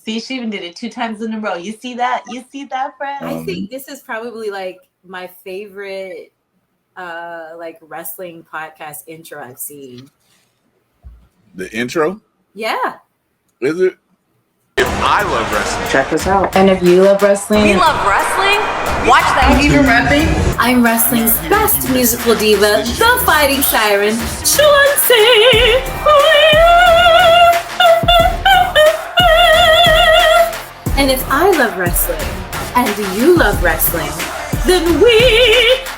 See, she even did it 2 times in a row. You see that? You see that, friend? I think this is probably like my favorite like wrestling podcast intro I've seen. The intro? Yeah. Is it? If I love wrestling, check this out. And if you love wrestling, we love wrestling. Watch that. Even rapping. I'm wrestling's best musical diva, the fighting siren, Shaloncé Royal. And if I love wrestling and you love wrestling, then we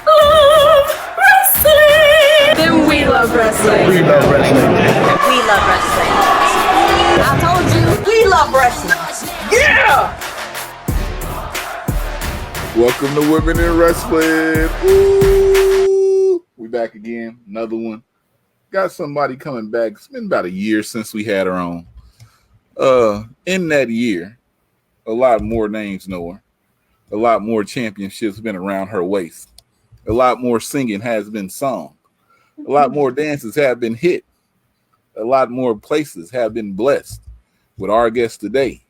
love wrestling. Then we love wrestling. we love wrestling. We love wrestling. I told you, we love wrestling. Yeah! Welcome to Women in Wrestling. Ooh. We back again. Another one. Got somebody coming back. It's been about a year since we had her on. In that year, a lot more names know her. A lot more championships been around her waist. A lot more singing has been sung. A lot more dances have been hit. A lot more places have been blessed. With our guest today,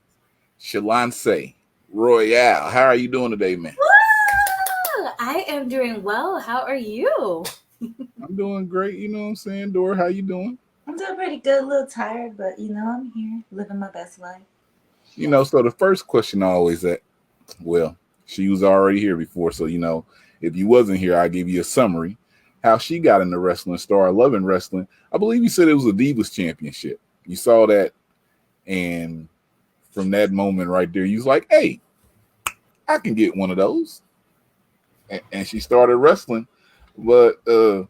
Shaloncé Royal. How are you doing today, man? Woo! I am doing well. How are you? I'm doing great. You know what I'm saying, Dora? How you doing? I'm doing pretty good. A little tired, but I'm here living my best life. So the first question I always ask, well, she was already here before, so if you wasn't here, I'll give you a summary. How she got into wrestling, started loving wrestling. I believe you said it was a Divas Championship. You saw that, and from that moment right there, you was like, hey, I can get one of those. And she started wrestling, but you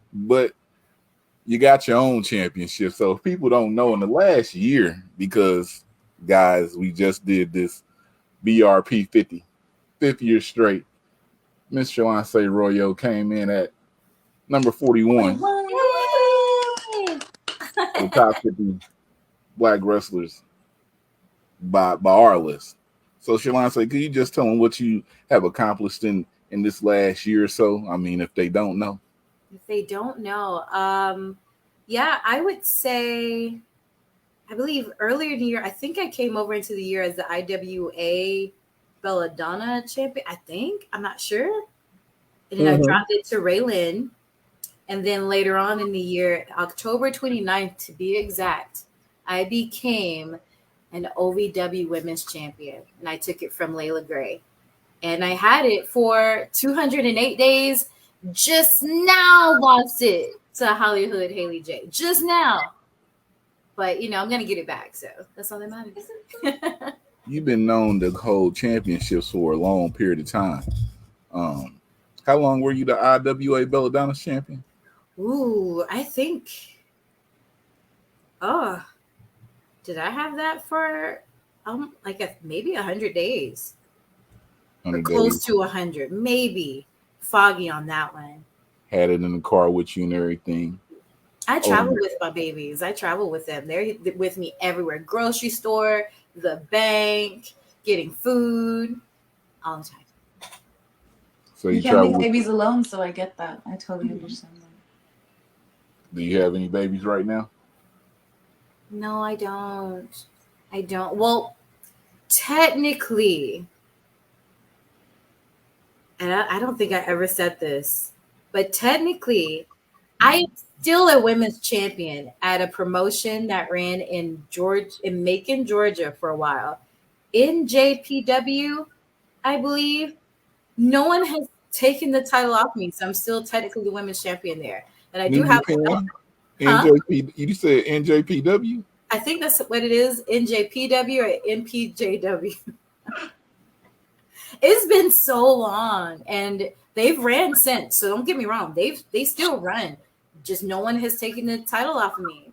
got your own championship. So if people don't know, in the last year, because guys, we just did this BRP 50, 5th year straight, Miss Shaloncé Royal came in at number 41. The top 50 black wrestlers by our list. So Shaloncé, could you just tell them what you have accomplished in this last year or so? I mean, if they don't know. If they don't know, I would say, I believe earlier in the year, I think I came over into the year as the IWA Belladonna champion. I'm not sure. And then I dropped it to Raylan. And then later on in the year, October 29th to be exact, I became an OVW Women's Champion. And I took it from Layla Gray. And I had it for 208 days. Just now lost it to Hollywood Haley J. Just now. But, I'm going to get it back. So that's all that matters. You've been known to hold championships for a long period of time. How long were you the IWA Belladonna champion? Ooh, I think. Did I have that for maybe 100 days? 100 close days. To 100, maybe. Foggy on that one. Had it in the car with you and everything. I travel with my babies. I travel with them. They're with me everywhere. Grocery store, the bank, getting food, all the time. So you can't leave babies alone, so I get that. I totally understand that. Do you have any babies right now? No, I don't. Well, technically, and I don't think I ever said this, but technically, I am still a women's champion at a promotion that ran in Macon, Georgia for a while. In JPW, I believe. No one has taken the title off me, so I'm still technically the women's champion there. And I do have NJP. You said NJPW? I think that's what it is, NJPW or NPJW. It's been so long, and they've ran since. So don't get me wrong, they still run. Just no one has taken the title off of me.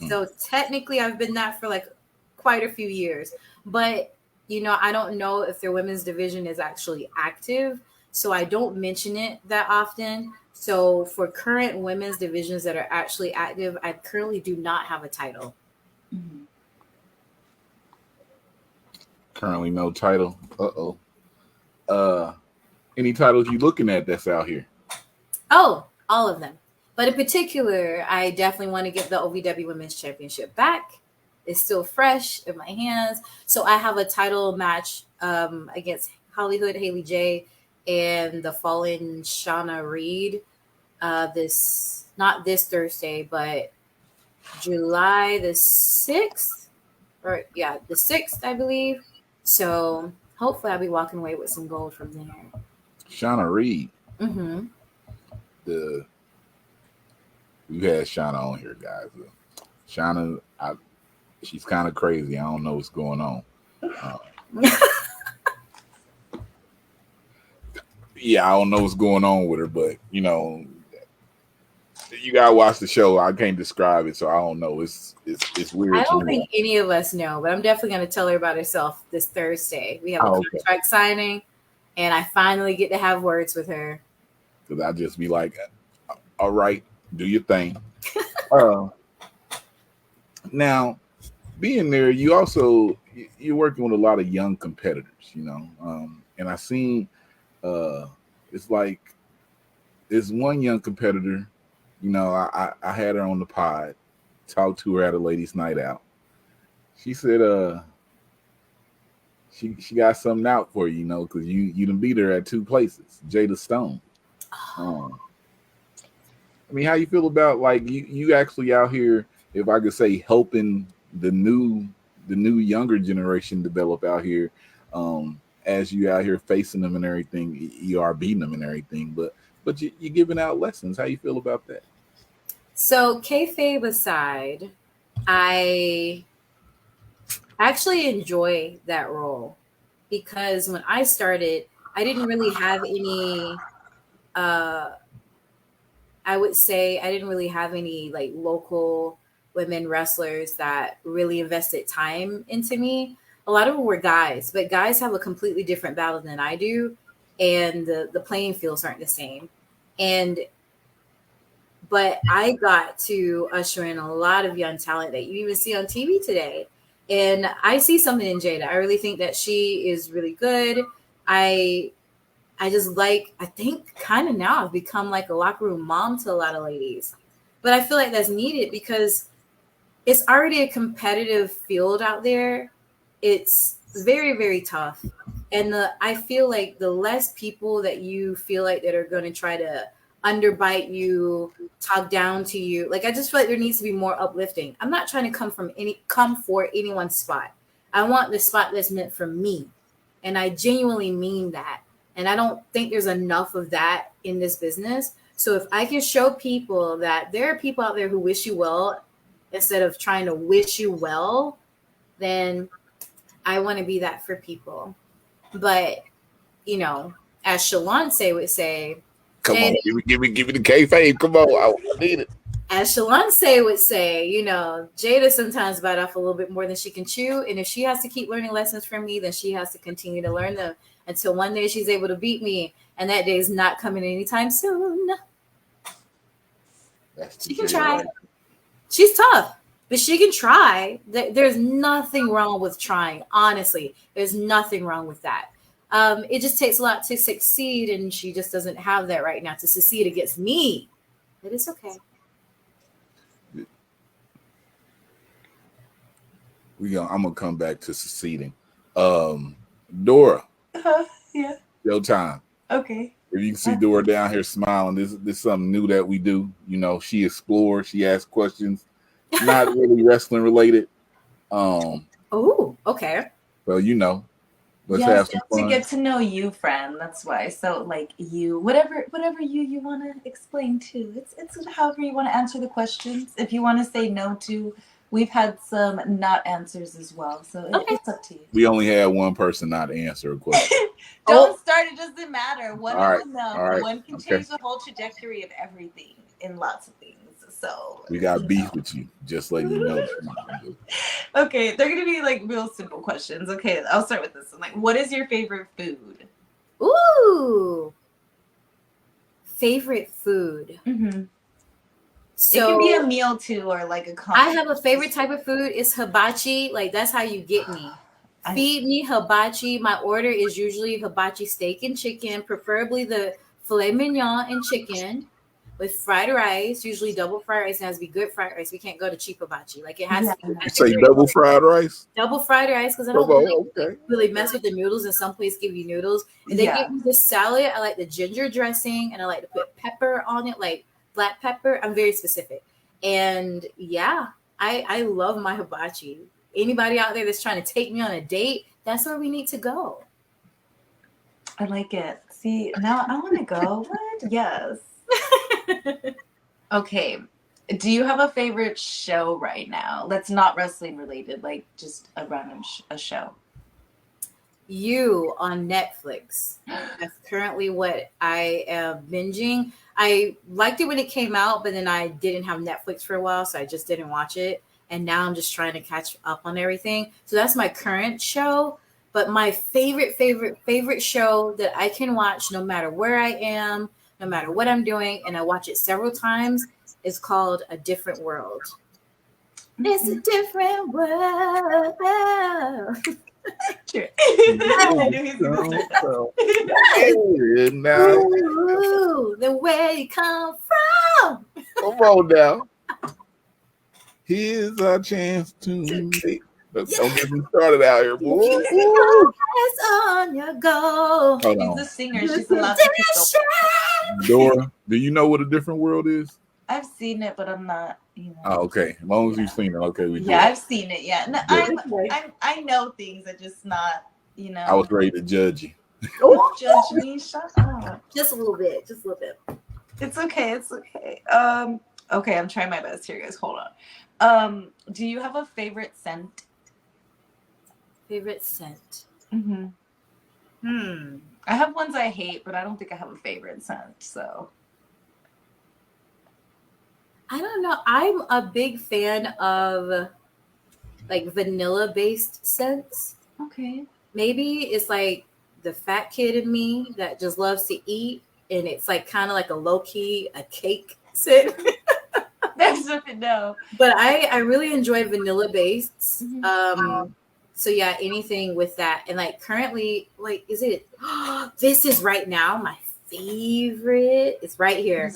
So technically, I've been that for quite a few years. But I don't know if their women's division is actually active, so I don't mention it that often. So for current women's divisions that are actually active, I currently do not have a title. Mm-hmm. Currently no title. Any titles you looking at that's out here? Oh, all of them. But in particular, I definitely want to get the OVW Women's Championship back. is still fresh in my hands. So I have a title match against Hollywood Haley J and the Fallen Shauna Reed. Not this Thursday, but July the 6th, the 6th, I believe. So hopefully I'll be walking away with some gold from there. Shauna Reed. Mm-hmm. We've had Shauna on here, guys. Shauna, she's kind of crazy. I don't know what's going on. Yeah, I don't know what's going on with her, but you know, you gotta watch the show. I can't describe it, so I don't know. It's weird. I don't think any of us know, but I'm definitely going to tell her about herself this Thursday. We have a contract signing, and I finally get to have words with her. Because I just be like, all right, do your thing. Now, being there, you're working with a lot of young competitors, you know, and I seen it's like there's one young competitor. You know, I had her on the pod, talked to her at a ladies' night out. She said, she got something out for you, you know, because you done beat her at 2 places, Jada Stone. I mean, how you feel about like you actually out here, if I could say, helping the new younger generation develop out here, as you out here facing them and everything, you are beating them and everything, but you're giving out lessons. How you feel about that? So kayfabe aside, I actually enjoy that role because when I started, I didn't really have any. I would say I didn't really have any like local women wrestlers that really invested time into me. A lot of them were guys, but guys have a completely different battle than I do, and the playing fields aren't the same. But I got to usher in a lot of young talent that you even see on TV today. And I see something in Jada. I really think that she is really good. I think kind of now I've become like a locker room mom to a lot of ladies. But I feel like that's needed because it's already a competitive field out there. It's very, very tough. And I feel like the less people that you feel like that are going to try to underbite you, talk down to you. Like, I just feel like there needs to be more uplifting. I'm not trying to come for anyone's spot. I want the spot that's meant for me. And I genuinely mean that. And I don't think there's enough of that in this business. So if I can show people that there are people out there who wish you well instead of trying to wish you well, then I want to be that for people. But, you know, as Shaloncé would say, come on, give me the kayfabe. Come on, I need it. As Shaloncé would say, you know, Jada sometimes bite off a little bit more than she can chew. And if she has to keep learning lessons from me, then she has to continue to learn them until one day she's able to beat me. And that day is not coming anytime soon. She can try. Right. She's tough, but she can try. There's nothing wrong with trying. Honestly, there's nothing wrong with that. It just takes a lot to succeed, and she just doesn't have that right now to succeed against me. But it's okay. I'm gonna come back to succeeding. Dora. Yeah. Your time. Okay. If you can see Dora down here smiling, this is something new that we do. You know, she explores, she asks questions, not really wrestling related. Oh, okay. Well, you know, let's yes, have some fun. To get to know you, friend. That's why. So, like you, whatever you want to explain to. It's however you want to answer the questions. If you want to say no to. We've had some not answers as well, so it's up to you. We only had one person not answer a question. Don't start. It doesn't matter. One all is enough. Right. One can change the whole trajectory of everything in lots of things. So we got beef with you. Just letting you know. Okay, they're gonna be like real simple questions. Okay, I'll start with this one. Like, what is your favorite food? Ooh, favorite food. Mm-hmm. So it can be a meal too, or like a I have a favorite type of food. It's hibachi. Like, that's how you get me. Feed me hibachi. My order is usually hibachi steak and chicken, preferably the filet mignon and chicken with fried rice, usually double fried rice. It has to be good fried rice. We can't go to cheap hibachi. Like it has to be. You say double fried rice? Double fried rice because I Come don't on, okay. really mess with the noodles, and some places give you noodles. And they give me the salad. I like the ginger dressing, and I like to put pepper on it, like black pepper. I'm very specific. And yeah, I love my hibachi. Anybody out there that's trying to take me on a date, that's where we need to go. I like it. See, now I want to go. What? Yes. Okay. Do you have a favorite show right now that's not wrestling related, like just a random a show? You on Netflix. That's currently what I am binging. I liked it when it came out, but then I didn't have Netflix for a while, so I just didn't watch it. And now I'm just trying to catch up on everything. So that's my current show. But my favorite show that I can watch no matter where I am, no matter what I'm doing, and I watch it several times, is called A Different World. It's a different world. Sure. Ooh, the way you come from. Come on now. Here's our chance to make. Don't get me started out here, boy. Focus on your goal. She's a singer. She's allowed to pick Dora, do you know what A Different World is? I've seen it, but I'm not, Oh, okay. As long as you've seen it, okay. I've seen it. Yeah, no, I know things. I just not, I was ready to judge you. Don't judge me. Shut up. Just a little bit. Just a little bit. It's okay. It's okay. Okay, I'm trying my best here, guys. Hold on. Do you have a favorite scent? Favorite scent? I have ones I hate, but I don't think I have a favorite scent. So I don't know. I'm a big fan of like vanilla-based scents. Okay. Maybe it's like the fat kid in me that just loves to eat, and it's like kind of like a low-key a cake scent. That's nothing. No. But I really enjoy vanilla-based. So yeah, anything with that. And like currently, like, is it? This is right now my favorite. It's right here.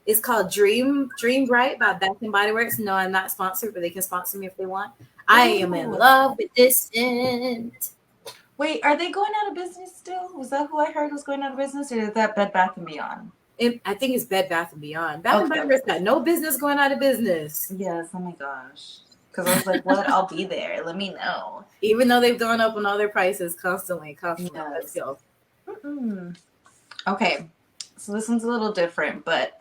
It's called Dream Bright by Bath and Body Works. No, I'm not sponsored, but they can sponsor me if they want. I am in love with this scent. Wait, are they going out of business still? Was that who I heard was going out of business, or is that Bed Bath and Beyond? I think it's Bed Bath and Beyond. Bath and Body Works got no business going out of business. Yes. Oh my gosh. Because I was like, what? I'll be there. Let me know. Even though they've gone up on all their prices constantly. Yes. Let's go. Okay. So this one's a little different, but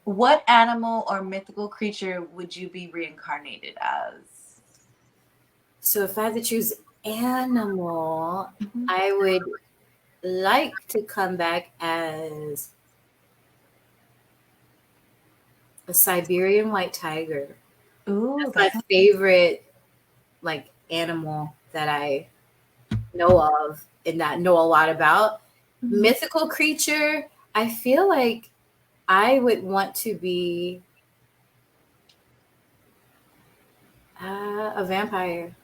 what animal or mythical creature would you be reincarnated as? So if I had to choose animal, I would like to come back as a Siberian white tiger. Ooh, that's my favorite like animal that I know of and that know a lot about. Mythical creature, I feel like I would want to be a vampire.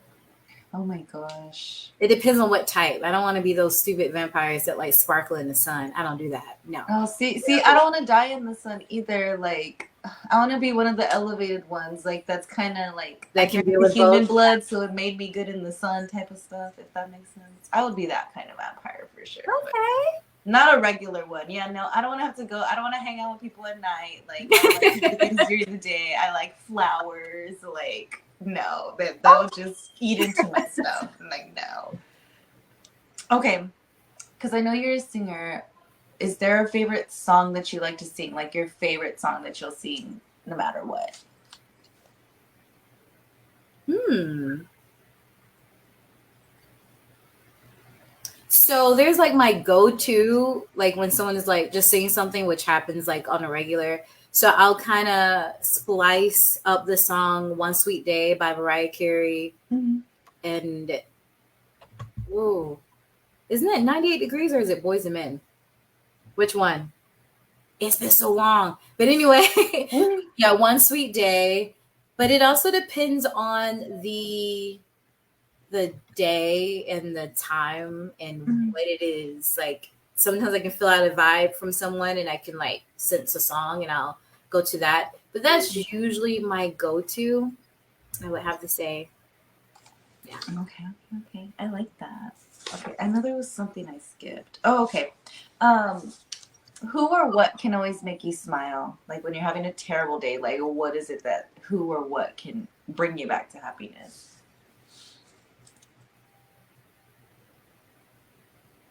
Oh my gosh. It depends on what type. I don't want to be those stupid vampires that like sparkle in the sun. I don't do that. No. Oh, see, I don't want to die in the sun either. Like, I want to be one of the elevated ones. Like, that's kind of like that can be human blood, so it made me good in the sun type of stuff. If that makes sense, I would be that kind of vampire for sure. Okay. Not a regular one. Yeah, no, I don't want to have to go. I don't want to hang out with people at night. Like, I like to do things during the day. I like flowers. Like, no, that would just eat into my stuff. Like, no. Okay, because I know you're a singer. Is there a favorite song that you like to sing? Like your favorite song that you'll sing no matter what? So there's like my go-to, like when someone is like just saying something, which happens like on a regular. So I'll kind of splice up the song "One Sweet Day" by Mariah Carey, and whoa, isn't it 98 Degrees or is it Boys and Men? Which one? It's been so long. But anyway, yeah, "One Sweet Day." But it also depends on the day and the time and what it is. Like sometimes I can feel out a vibe from someone and I can like sense a song and I'll go to that. But that's usually my go-to, I would have to say. Yeah. Okay. I like that. Okay, I know there was something I skipped. Oh, okay. Who or what can always make you smile? Like when you're having a terrible day, like what is it that who or what can bring you back to happiness?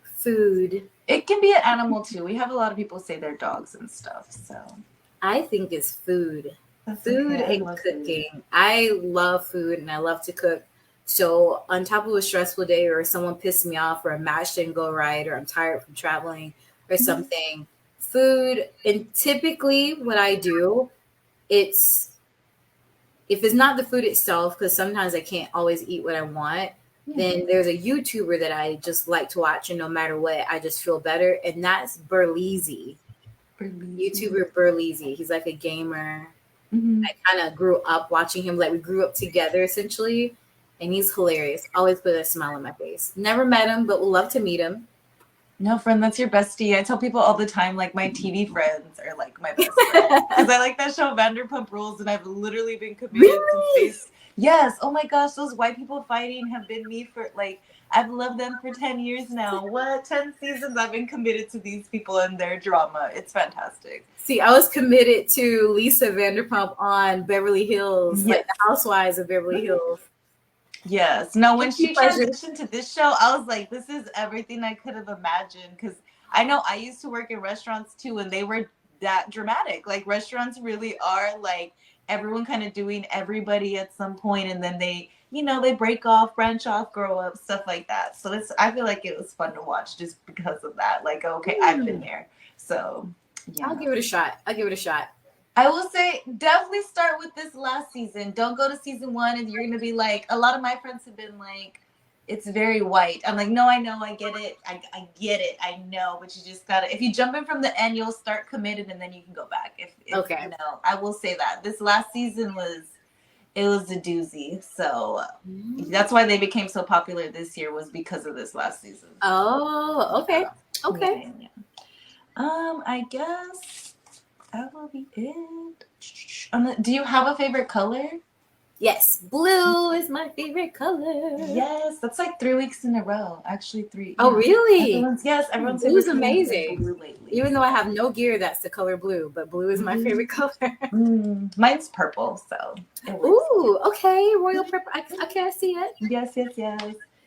Food. It can be an animal too. We have a lot of people say they're dogs and stuff. So I think it's food. that's Food okay. I and love cooking. food. I love food and I love to cook. So on top of a stressful day or someone pissed me off or a match didn't go right or I'm tired from traveling or something, food, and typically what I do, it's if it's not the food itself, because sometimes I can't always eat what I want, then there's a YouTuber that I just like to watch, and no matter what, I just feel better, and that's Burleezy. YouTuber Burleezy. He's like a gamer. I kind of grew up watching him. Like we grew up together essentially, and he's hilarious. Always put a smile on my face. Never met him, but would love to meet him. No, friend, that's your bestie. I tell people all the time, like my TV friends are like my best friends because I like that show Vanderpump Rules, and I've literally been committed since. Yes. Oh my gosh, those white people fighting have been me for like I've loved them for 10 years now. What 10 seasons I've been committed to these people and their drama. It's fantastic. See, I was committed to Lisa Vanderpump on Beverly Hills, like the Housewives of Beverly Hills. Yes. No, when she pleasure. transitioned to this show, I was like, this is everything I could have imagined. Because I know I used to work in restaurants too, and they were that dramatic. Like restaurants really are like everyone kind of doing everybody at some point, and then they, you know, they break off, branch off, grow up, stuff like that. So it's I feel like it was fun to watch just because of that. Like, okay, I've been there. So yeah. I'll give it a shot. I will say definitely start with this last season. Don't go to season 1 and you're gonna be like, a lot of my friends have been like, it's very white. I'm like, no, I know, I get it. I get it. I know, but you just gotta if you jump in from the end, you'll start committed and then you can go back. If Okay. you know, I will say that. This last season was a doozy. So that's why they became so popular this year was because of this last season. Oh, okay. Okay. Yeah. I guess that will be it. Do you have a favorite color? Yes, blue is my favorite color. Yes, that's like 3 weeks in a row. Actually, 3. Oh, really? Everyone's blue's favorite amazing. blue lately. Even though I have no gear that's the color blue, but blue is my favorite color. Mine's purple, so. Ooh, okay, royal purple. Okay, I see it. Yes.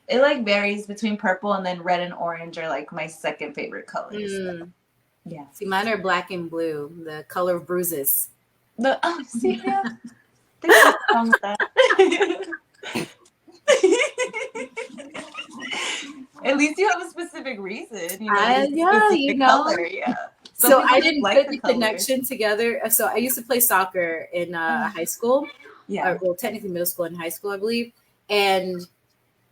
It like varies between purple and then red and orange are like my second favorite colors. So. Yeah. See, mine are black and blue, the color of bruises. See, yeah. There's nothing wrong with that. At least you have a specific reason. You know, color. Yeah. So I didn't put the connection together. So I used to play soccer in high school. Yeah. Well, technically middle school and high school, I believe. And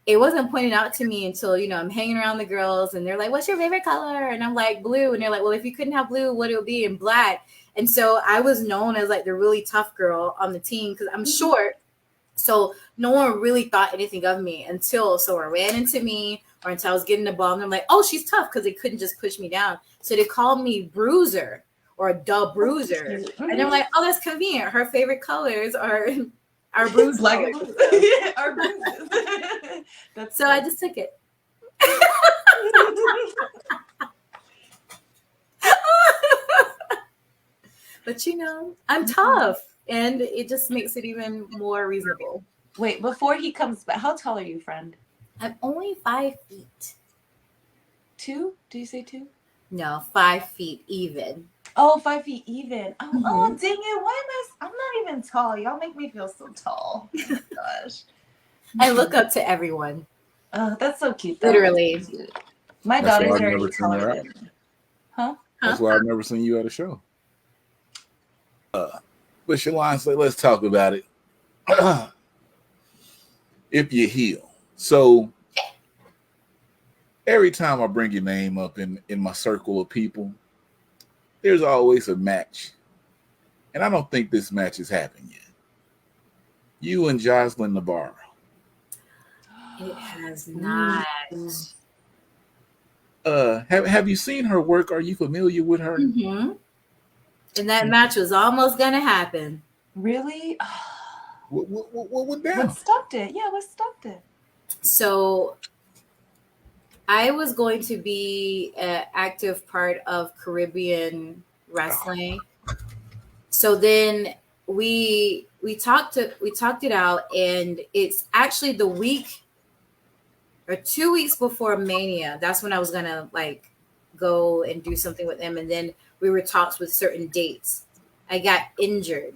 it wasn't pointed out to me until, you know, I'm hanging around the girls and they're like, what's your favorite color? And I'm like, blue. And they're like, well, if you couldn't have blue, what it would be? And black. And so I was known as like the really tough girl on the team because I'm short. So no one really thought anything of me until someone ran into me or until I was getting the ball. And I'm like, oh, she's tough because they couldn't just push me down. So they called me Bruiser or the Bruiser. And I'm like, oh, that's convenient. Her favorite colors are bruises. Like our bruises. So I just took it. But you know, I'm tough, and it just makes it even more reasonable. Wait, before he comes back, how tall are you, friend? I'm only 5 feet. 2? Do you say 2? No, 5 feet even. Oh, 5 feet even. Oh, dang it! Why am I'm not even tall. Y'all make me feel so tall. Oh my gosh. I look up to everyone. Oh, that's so cute. Though. Literally. Cute. My daughter's already taller than me. Huh? That's why I've never seen you at a show. But Shaloncé, let's talk about it. If you heal. So every time I bring your name up in my circle of people, there's always a match. And I don't think this match has happened yet. You and Joseline Navarro. It has not. Have you seen her work? Are you familiar with her? Mm-hmm. And that match was almost gonna happen. Really? What went down? What stopped it? Yeah, what stopped it? So I was going to be an active part of Caribbean wrestling. So then we talked it out, and it's actually the week or 2 weeks before Mania. That's when I was gonna like go and do something with them, and then we were talks with certain dates. I got injured,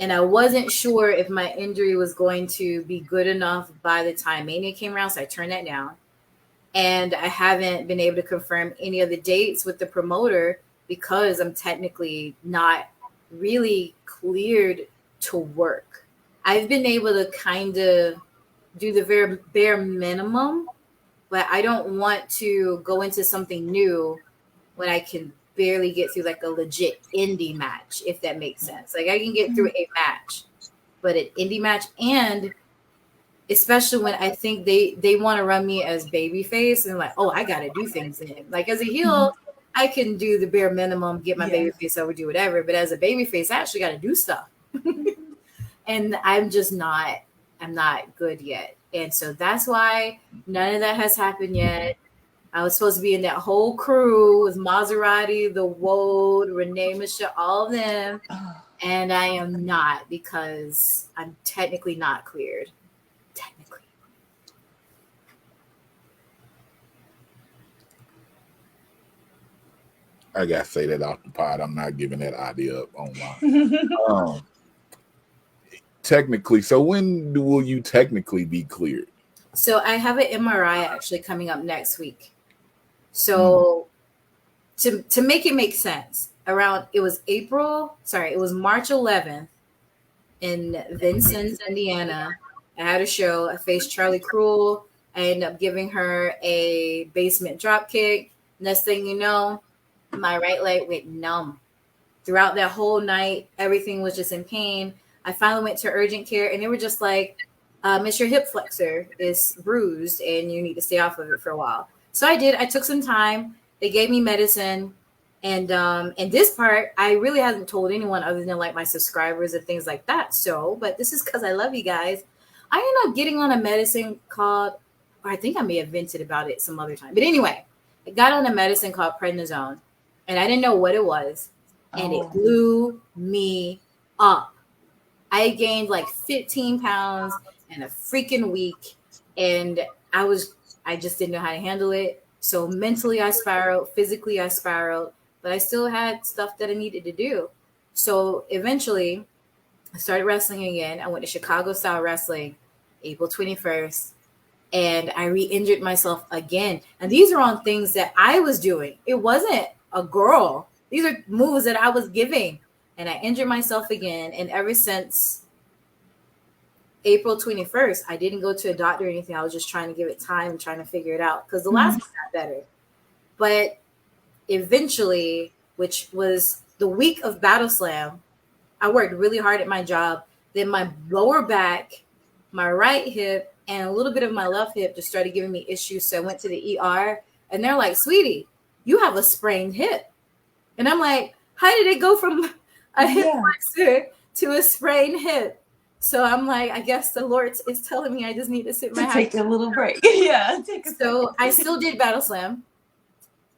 and I wasn't sure if my injury was going to be good enough by the time Mania came around, so I turned that down. And I haven't been able to confirm any of the dates with the promoter because I'm technically not really cleared to work. I've been able to kind of do the very bare minimum, but I don't want to go into something new when I can barely get through like a legit indie match, if that makes sense. Like I can get through a match, but an indie match, and especially when I think they want to run me as babyface and like, oh, I got to do things in. Like as a heel, I can do the bare minimum, get my babyface over, do whatever. But as a babyface, I actually got to do stuff. And I'm not good yet. And so that's why none of that has happened yet. I was supposed to be in that whole crew with Maserati, the Woad, Renee Michelle, all of them. And I am not because I'm technically not cleared. Technically. I gotta say that off the pod. I'm not giving that idea up online. Technically, so when will you technically be cleared? So I have an MRI actually coming up next week. So to make it make sense, it was March 11th in Vincennes, Indiana. I had a show. I faced Charlie Cruel. I ended up giving her a basement drop kick. Next thing you know, my right leg went numb. Throughout that whole night, everything was just in pain. I finally went to urgent care, and they were just like, Miss, your hip flexor is bruised, and you need to stay off of it for a while. So I did. I took some time. They gave me medicine. And this part, I really haven't told anyone other than like my subscribers and things like that. So, but this is because I love you guys. I ended up getting on a medicine called, or I think I may have vented about it some other time. But anyway, I got on a medicine called prednisone, and I didn't know what it was. And it blew me up. I gained like 15 pounds in a freaking week. And I just didn't know how to handle it. So mentally I spiraled, physically I spiraled, but I still had stuff that I needed to do. So eventually I started wrestling again. I went to Chicago style wrestling, April 21st, and I re-injured myself again. And these are on things that I was doing. It wasn't a girl. These are moves that I was giving. And I injured myself again. And ever since April 21st, I didn't go to a doctor or anything. I was just trying to give it time and trying to figure it out because the last one got better. But eventually, which was the week of Battle Slam, I worked really hard at my job. Then my lower back, my right hip, and a little bit of my left hip just started giving me issues. So I went to the ER, and they're like, "Sweetie, you have a sprained hip." And I'm like, how did it go from a hip flexor to a sprained hip? So I'm like, I guess the Lord is telling me I just need to sit my take a little break. Yeah. So I still did Battle Slam.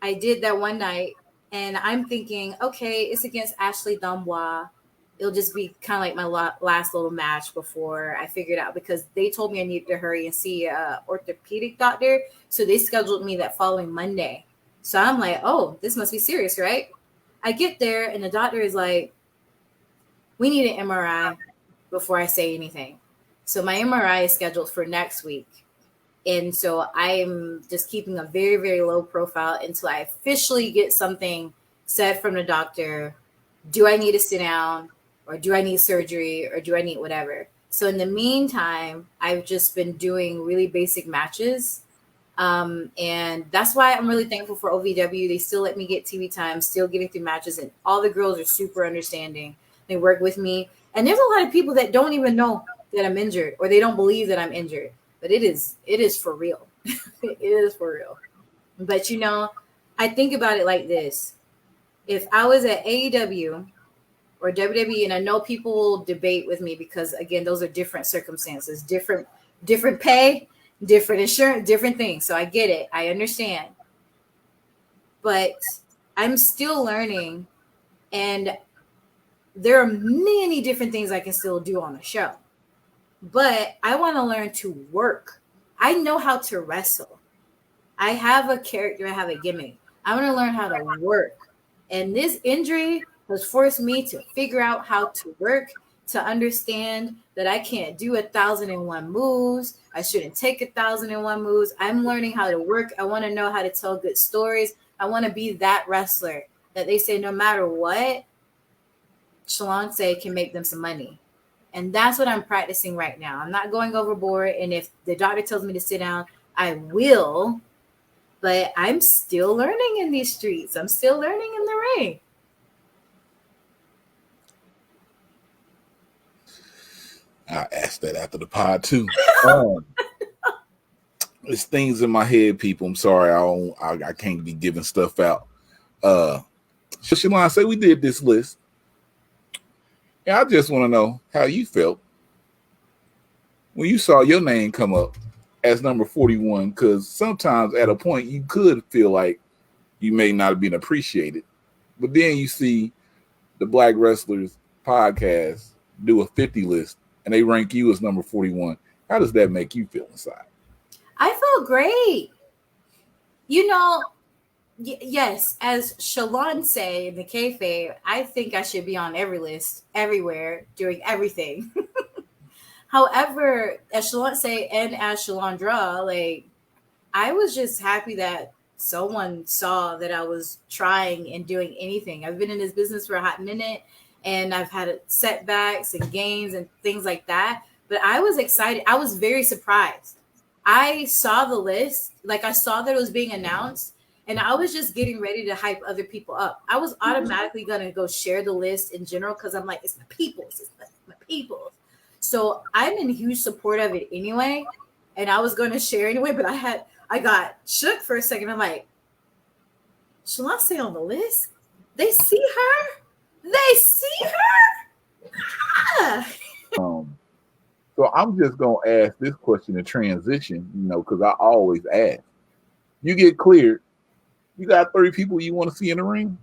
I did that one night, and I'm thinking, okay, it's against Ashley Dambois. It'll just be kind of like my last little match before I figured out, because they told me I needed to hurry and see an orthopedic doctor. So they scheduled me that following Monday. So I'm like, oh, this must be serious, right? I get there, and the doctor is like, we need an MRI before I say anything. So my MRI is scheduled for next week. And so I'm just keeping a very, very low profile until I officially get something said from the doctor. Do I need to sit down, or do I need surgery, or do I need whatever? So in the meantime, I've just been doing really basic matches. And that's why I'm really thankful for OVW. They still let me get TV time, still getting through matches, and all the girls are super understanding. They work with me. And there's a lot of people that don't even know that I'm injured, or they don't believe that I'm injured. But it is for real. It is for real. But I think about it like this. If I was at AEW or WWE, and I know people will debate with me because again, those are different circumstances, different pay, different insurance, different things. So I get it. I understand. But I'm still learning, and there are many different things I can still do on the show. But I want to learn to work. I know how to wrestle. I have a character, I have a gimmick. I want to learn how to work. And this injury has forced me to figure out how to work, to understand that I can't do 1,001 moves. I shouldn't take 1,001 moves. I'm learning how to work. I want to know how to tell good stories. I want to be that wrestler that they say no matter what, Shaloncé can make them some money. And that's what I'm practicing right now. I'm not going overboard. And if the doctor tells me to sit down, I will. But I'm still learning in these streets. I'm still learning in the ring. I asked that after the pod too. There's things in my head, people. I'm sorry, I can't be giving stuff out. Shaloncé, we did this list. And I just want to know how you felt when you saw your name come up as number 41, because sometimes at a point you could feel like you may not have been appreciated. But then you see the Black Wrestlers podcast do a 50 list and they rank you as number 41. How does that make you feel inside? I felt great. Yes, as Shaloncé in the kayfabe, I think I should be on every list, everywhere, doing everything. However, as Shaloncé and as Shalondra, like, I was just happy that someone saw that I was trying and doing anything. I've been in this business for a hot minute, and I've had setbacks and gains and things like that. But I was excited. I was very surprised. I saw the list, like I saw that it was being announced, and I was just getting ready to hype other people up. I was automatically going to go share the list in general because I'm like, it's the people's. It's the people's. So I'm in huge support of it anyway, and I was going to share anyway, but I got shook for a second. I'm like, Shaloncé on the list? They see her? They see her? Ah. So I'm just going to ask this question in transition, because I always ask. You get cleared. You got 30 people you want to see in the ring?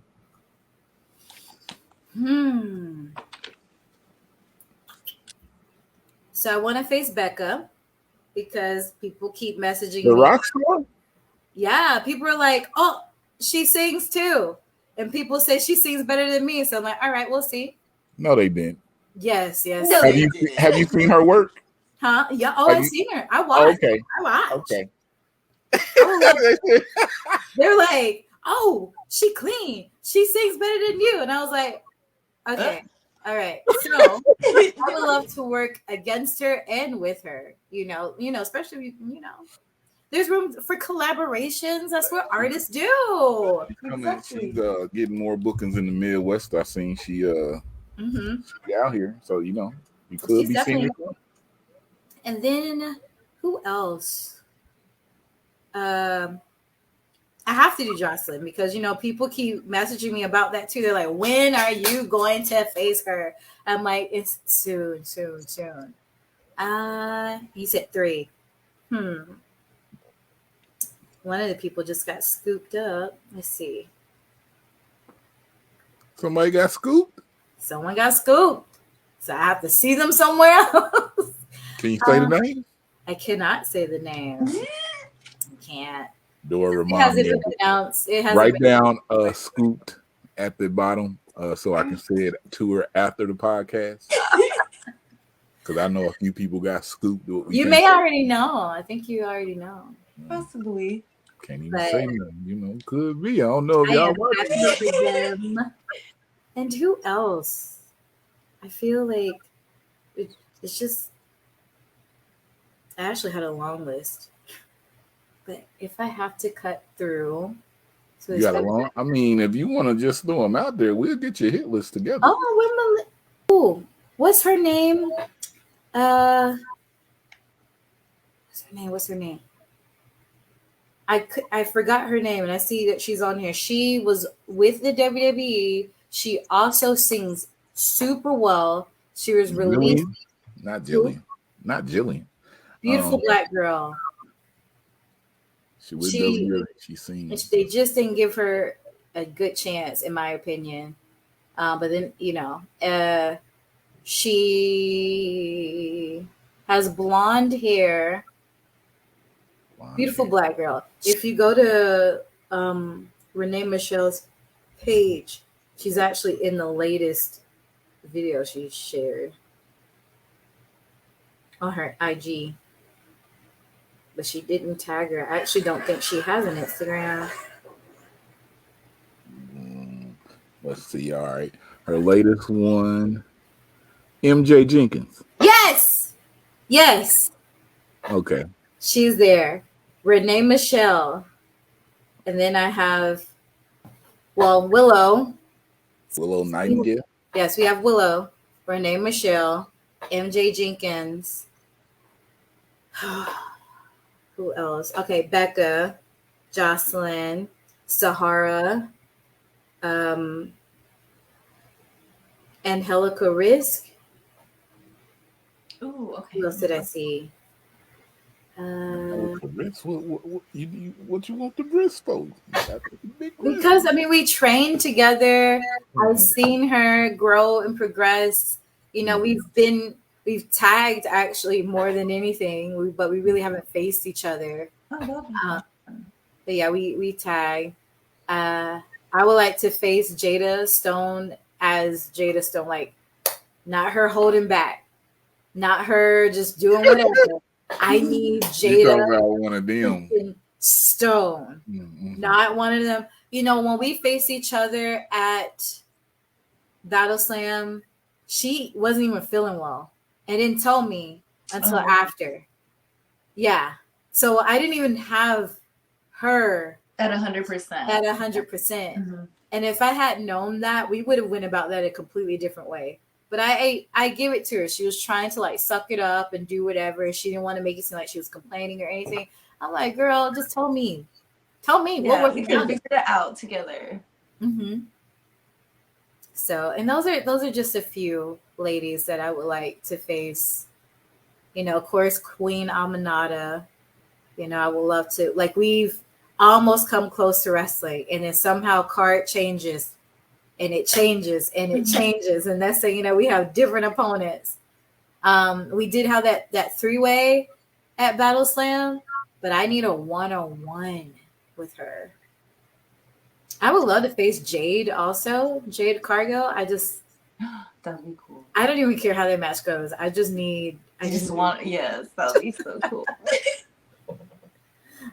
So I want to face Becca because people keep messaging The me. Rock Star? Yeah, people are like, oh, she sings too. And people say she sings better than me. So I'm like, all right, we'll see. No, they didn't. Yes. No, Have you seen her work? Huh? Yeah. Oh, I've seen her. I watched. Oh, okay. I watched. Okay. They're like, oh, she clean. She sings better than you. And I was like, okay. All right. So I would love to work against her and with her, especially, there's room for collaborations. That's what artists do. She's getting more bookings in the Midwest. I seen she out here. So, you could She's be seeing her. And then who else? I have to do Joseline because, people keep messaging me about that too. They're like, when are you going to face her? I'm like, it's soon. He said 3. One of the people just got scooped up. Let's see. Somebody got scooped? Someone got scooped. So I have to see them somewhere else. Can you say the name? I cannot say the name. I can't. Dora, It remind hasn't me. been announced. Write down scooped at the bottom so I can say it to her after the podcast. Because I know a few people got scooped. You may already know. I think you already know. Possibly. Can't even say nothing. Could be. I don't know if y'all watching them. And who else? I feel like it's just. I actually had a long list, but if I have to cut through, so you got a long. I mean, if you want to just throw them out there, we'll get your hit list together. Oh, what's her name? What's her name? I forgot her name, and I see that she's on here. She was with the WWE. She also sings super well. She was released. Jillian? Not Jillian. Not Jillian. Beautiful black girl. She with WWE. She sings. They just didn't give her a good chance, in my opinion. But then, she has blonde hair. Beautiful black girl. If you go to Renee Michelle's page, she's actually in the latest video she shared on her IG. But she didn't tag her. I actually don't think she has an Instagram. Let's see. All right. Her latest one, MJ Jenkins. Yes. Okay. She's there. Renee Michelle. And then I have, Willow. Willow Nightingale. Yes, we have Willow, Renee Michelle, MJ Jenkins. Who else? Okay, Becca, Joseline, Sahara, Angelica Risk. Ooh, okay. Who else did I see? What you want the wrist for? Because we trained together. I've seen her grow and progress. We've tagged actually more than anything, but we really haven't faced each other. But yeah, we tag. I would like to face Jada Stone as Jada Stone, like not her holding back, not her just doing whatever. I need Jada one of them. Stone, not one of them. When we face each other at Battle Slam, she wasn't even feeling well and didn't tell me until after. Yeah. So I didn't even have her at 100%. At 100%. And if I had known that, we would have went about that a completely different way. But I give it to her. She was trying to like suck it up and do whatever. She didn't want to make it seem like she was complaining or anything. I'm like, girl, just tell me. Tell me. Yeah, we can figure it out together. So, and those are just a few ladies that I would like to face. Of course, Queen Aminata. I would love to. Like, we've almost come close to wrestling, and then somehow card changes. And it changes and it changes. And that's saying, we have different opponents. We did have that 3-way at Battle Slam, but I need a 1-on-1 with her. I would love to face Jade also. Jade Cargill. That'd be cool. I don't even care how that match goes. I just want, yes, that would be so cool.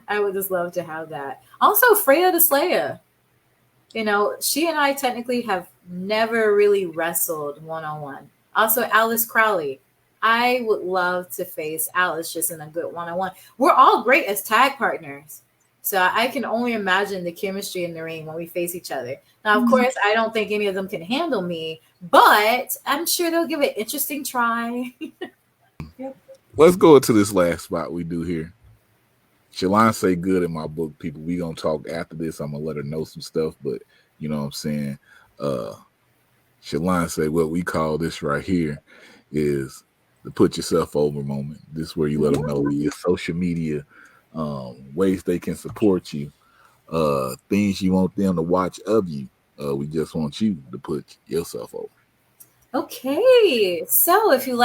I would just love to have that. Also, Freya the Slayer. She and I technically have never really wrestled 1-on-1. Also, Alice Crowley. I would love to face Alice just in a good 1-on-1. We're all great as tag partners. So I can only imagine the chemistry in the ring when we face each other. Now, of course, I don't think any of them can handle me, but I'm sure they'll give it an interesting try. Let's go to this last spot we do here. Shaloncé good in my book, people. We gonna talk after this. I'm gonna let her know some stuff, but you know what I'm saying. Shaloncé, what we call this right here is the put yourself over moment. This is where you let them know your social media, ways they can support you, things you want them to watch of you. We just want you to put yourself over. Okay, so you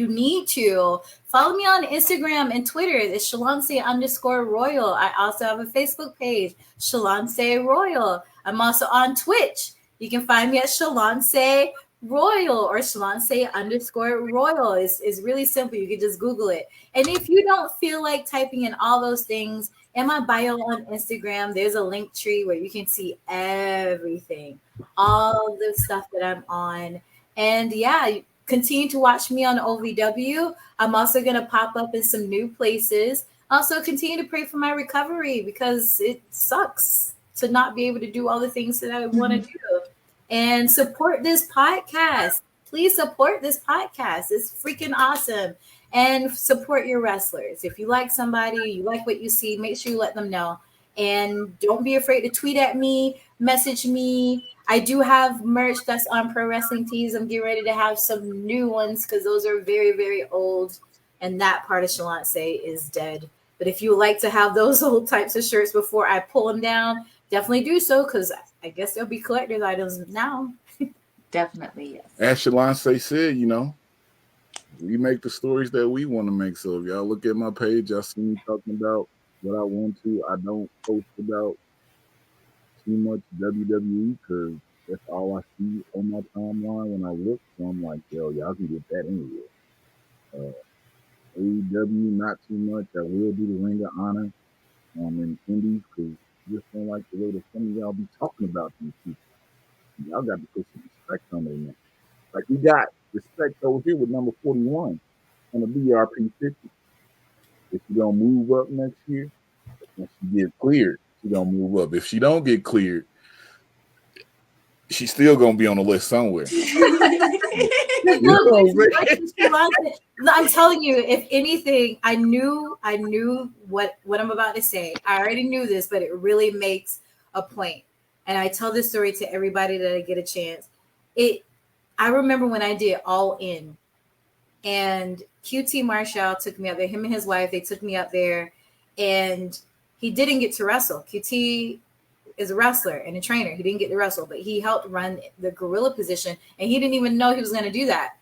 need to follow me on Instagram and Twitter. It's Shaloncé_Royal. I also have a Facebook page, Shaloncé Royal. I'm also on Twitch. You can find me at Shaloncé Royal or Shaloncé_Royal. It's really simple. You can just Google it. And if you don't feel like typing in all those things, in my bio on Instagram, there's a link tree where you can see everything, all the stuff that I'm on. And yeah, continue to watch me on OVW. I'm also going to pop up in some new places. Also, continue to pray for my recovery because it sucks to not be able to do all the things that I want to do. And support this podcast. Please support this podcast. It's freaking awesome. and support your wrestlers. If you like somebody, you like what you see, make sure you let them know. And don't be afraid to tweet at me, message me. I do have merch that's on Pro Wrestling Tees. I'm getting ready to have some new ones because those are very, very old. And that part of Shaloncé is dead. But if you would like to have those old types of shirts before I pull them down, definitely do so because I guess they'll be collector's items now. Definitely, yes. As Shaloncé said, you know, we make the stories that we want to make. So if y'all look at my page, y'all see me talking about what I want to. I don't post about too much WWE because that's all I see on my timeline when I look. So I'm like, yo, y'all can get that anywhere. AEW, not too much. I will do the Ring of Honor in Indies because I just don't like the way that some of y'all be talking about these people. Y'all got to put some respect on their name. Like we got respect over here with number 41 on the BRP 50. If she don't move up next year, when she gets cleared, she don't move up. If she don't get cleared, she's still gonna be on the list somewhere. I'm telling you, if anything, I knew what I'm about to say. I already knew this, but it really makes a point. And I tell this story to everybody that I get a chance. I remember when I did All In, and QT Marshall took me up there. Him and his wife, they took me up there, and he didn't get to wrestle. QT is a wrestler and a trainer. He didn't get to wrestle, but he helped run the gorilla position, and he didn't even know he was going to do that.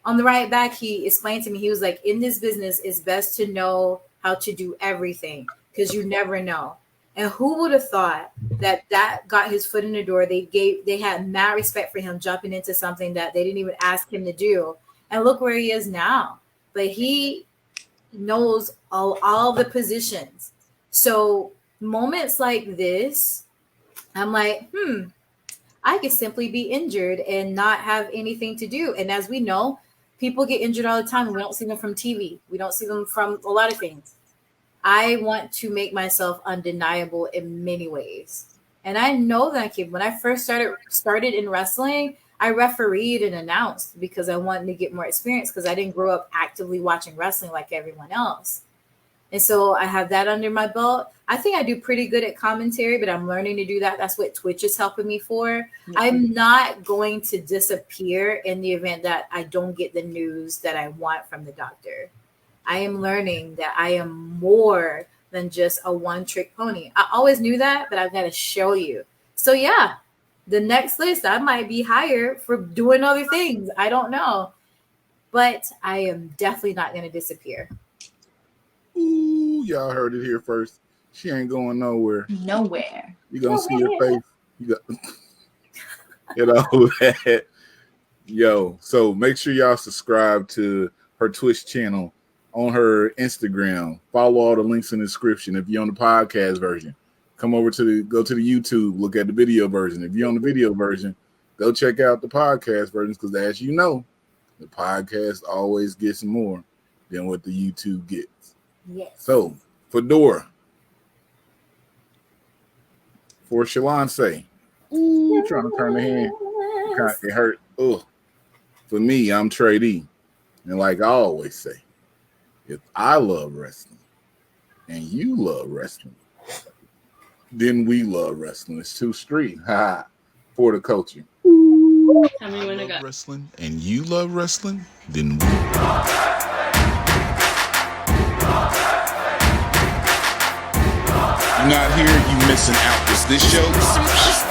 On the right back, he explained to me, he was like, in this business, it's best to know how to do everything because you never know. And who would have thought that got his foot in the door? They had mad respect for him jumping into something that they didn't even ask him to do. And look where he is now. But he knows all the positions. So moments like this, I'm like, I could simply be injured and not have anything to do. And as we know, people get injured all the time. We don't see them from TV. We don't see them from a lot of things. I want to make myself undeniable in many ways. And I know that I can. When I first started in wrestling, I refereed and announced because I wanted to get more experience because I didn't grow up actively watching wrestling like everyone else. And so I have that under my belt. I think I do pretty good at commentary, but I'm learning to do that. That's what Twitch is helping me for. Mm-hmm. I'm not going to disappear in the event that I don't get the news that I want from the doctor. I am learning that I am more than just a one-trick pony. I always knew that, but I've got to show you. So yeah, the next list, I might be higher for doing other things. I don't know. But I am definitely not going to disappear. Ooh, y'all heard it here first. She ain't going nowhere. Nowhere. You gonna see her face. You know that. Yo, so make sure y'all subscribe to her Twitch channel, on her Instagram. Follow all the links in the description. If you're on the podcast version, come over to go to the YouTube, look at the video version. If you're on the video version, go check out the podcast versions because as you know, the podcast always gets more than what the YouTube gets. Yes. So, Fedora. For Shaloncé. Ooh, trying to turn the hand. It hurt. Ugh. For me, I'm Trey D. And like I always say, if I love wrestling and you love wrestling, then we love wrestling. It's too street. For the culture. How many women got? Wrestling and you love wrestling, then we. You're not here, you missing out. Is this show?